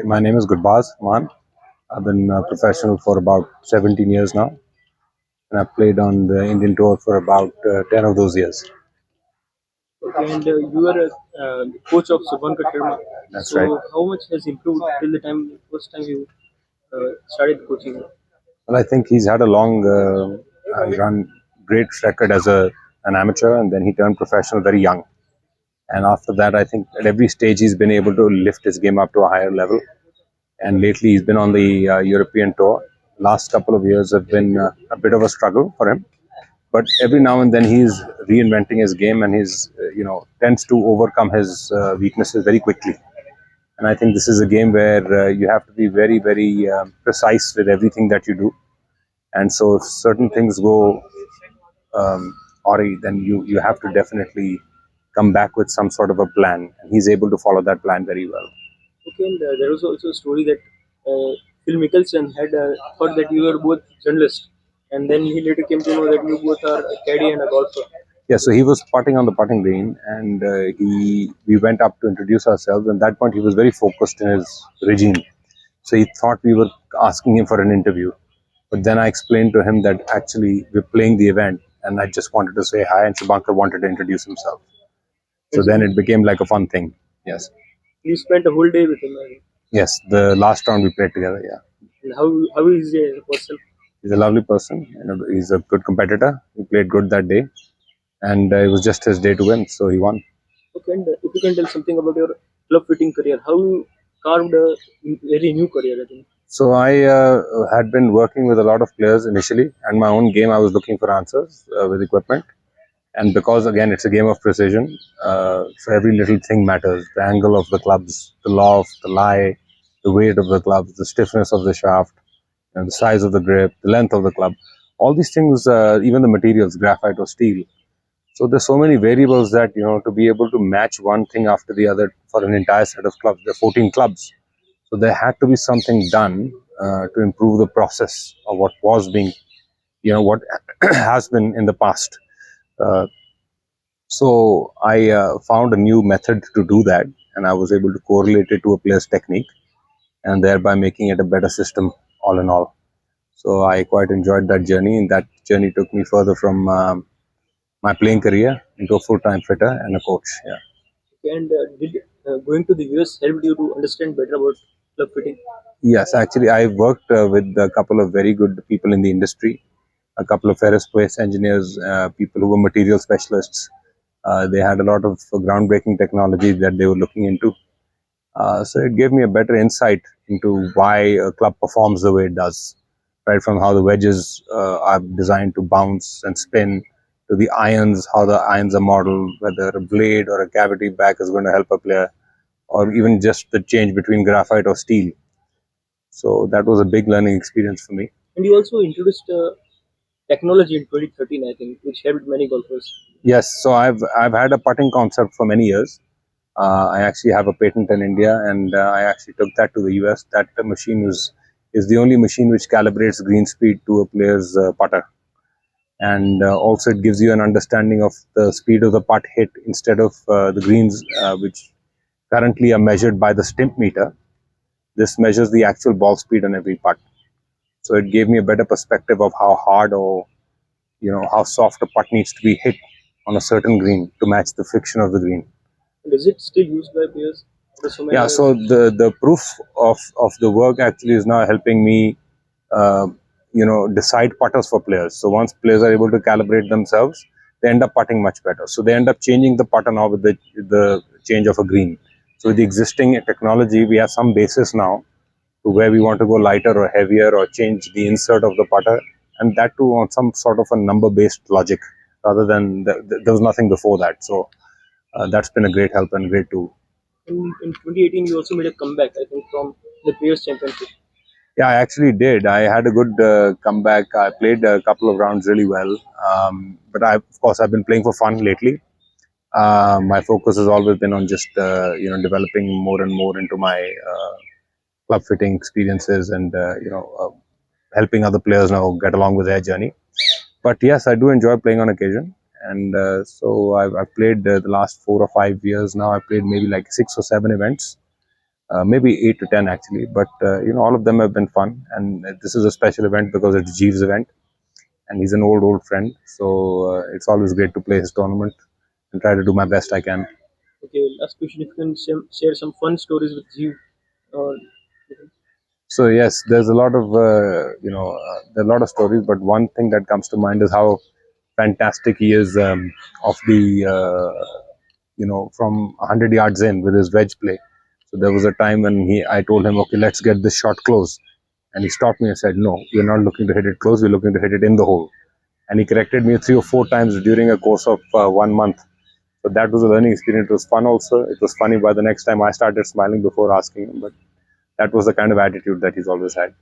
My name is Gurbaaz Mann. I've been a professional for about 17 years now, and I've played on the Indian tour for about 10 of those years. Okay, and you are a coach of Subhankar Sharma. That's right. So, how much has improved till the time first time you started coaching? Well, I think he's had a long run, great record as an amateur, and then he turned professional very young. And after that, I think at every stage he's been able to lift his game up to a higher level. And lately, he's been on the European tour. Last couple of years have been a bit of a struggle for him, but every now and then he's reinventing his game, and he's tends to overcome his weaknesses very quickly. And I think this is a game where you have to be very precise with everything that you do. And so if certain things go awry, then you have to definitely come back with some sort of a plan, and he's able to follow that plan very well. Okay, and there was also a story that Phil Mickelson had thought that you were both journalists, and then he later came to know that you both are a caddy and a golfer. Yeah, so he was putting on the putting green, and we went up to introduce ourselves. And at that point, he was very focused in his regime, so he thought we were asking him for an interview. But then I explained to him that actually we're playing the event, and I just wanted to say hi, and Shubhankar wanted to introduce himself. So then it became like a fun thing. Yes, You spent a whole day with him, I think. yes. The last round we played together. Yeah, And how is he as a person? he's a lovely person. He's a good competitor. He played good that day, and it was just his day to win, so he won. Okay, and if you can tell something about your club fitting career, how you carved a very new career, I think. So I had been working with a lot of players initially, and my own game I was looking for answers with equipment. And because again it's a game of precision, so every little thing matters: the angle of the clubs, the loft, the lie, the weight of the clubs, the stiffness of the shaft, the size of the grip, the length of the club. All these things, even the materials, graphite or steel. So there's so many variables that to be able to match one thing after the other for an entire set of clubs. There are 14 clubs. So there had to be something done to improve the process of what was being, what has been in the past. Uh, so I found a new method to do that, and I was able to correlate it to a player's technique, and thereby making it a better system all in all. So I quite enjoyed that journey, and that journey took me further from my playing career into a full-time fitter and a coach. Yeah. Okay, and did going to the US helped you to understand better about club fitting? Yes, actually, I worked with a couple of very good people in the industry, a couple of aerospace engineers, people who were material specialists. They had a lot of groundbreaking technology that they were looking into. So it gave me a better insight into why a club performs the way it does, right from how the wedges are designed to bounce and spin, to the irons, how the irons are modeled, whether a blade or a cavity back is going to help a player, or even just the change between graphite or steel. So that was a big learning experience for me. And you also introduced technology in 2013, I think, which helped many golfers. Yes, so I've had a putting concept for many years. I actually have a patent in India, and I actually took that to the US. That machine is the only machine which calibrates green speed to a player's putter, and also it gives you an understanding of the speed of the putt hit instead of the greens, which currently are measured by the stimp meter. This measures the actual ball speed on every putt. So it gave me a better perspective of how hard or how soft a putt needs to be hit on a certain green to match the friction of the green. And is it still used by players after so many Yeah, years? so the proof of the work actually is now helping me uh, decide putters for players. So once players are able to calibrate themselves, they end up putting much better. So they end up changing the putter now with the change of a green. So with the existing technology, we have some basis now to where we want to go lighter or heavier, or change the insert of the putter, and that too on some sort of a number based logic, rather than there was nothing before that. So that's been a great help and great tool. In 2018, you also made a comeback, I think, from the Players Championship. Yeah, I actually did. I had a good comeback. I played a couple of rounds really well, but of course I've been playing for fun lately. My focus has always been on just developing more and more into my club fitting experiences, and helping other players now get along with their journey. But yes, I do enjoy playing on occasion, and so I've played the last 4 or 5 years now. I've played maybe like 6 or 7 events. maybe 8 to 10 actually. But all of them have been fun, and this is a special event because it's Jeeves' event, and he's an old friend. So it's always great to play his tournament and try to do my best I can. Okay, last question. If you can share some fun stories with you. Or So yes, there's a lot of there are a lot of stories, but one thing that comes to mind is how fantastic he is off the from 100 yards in with his wedge play. So there was a time when I told him, okay, let's get this shot close, and he stopped me and said, no, we're not looking to hit it close, we're looking to hit it in the hole. And he corrected me 3 or 4 times during a course of 1 month. So that was a learning experience. It was fun also. It was funny by the next time I started smiling before asking him, but that was the kind of attitude that he's always had.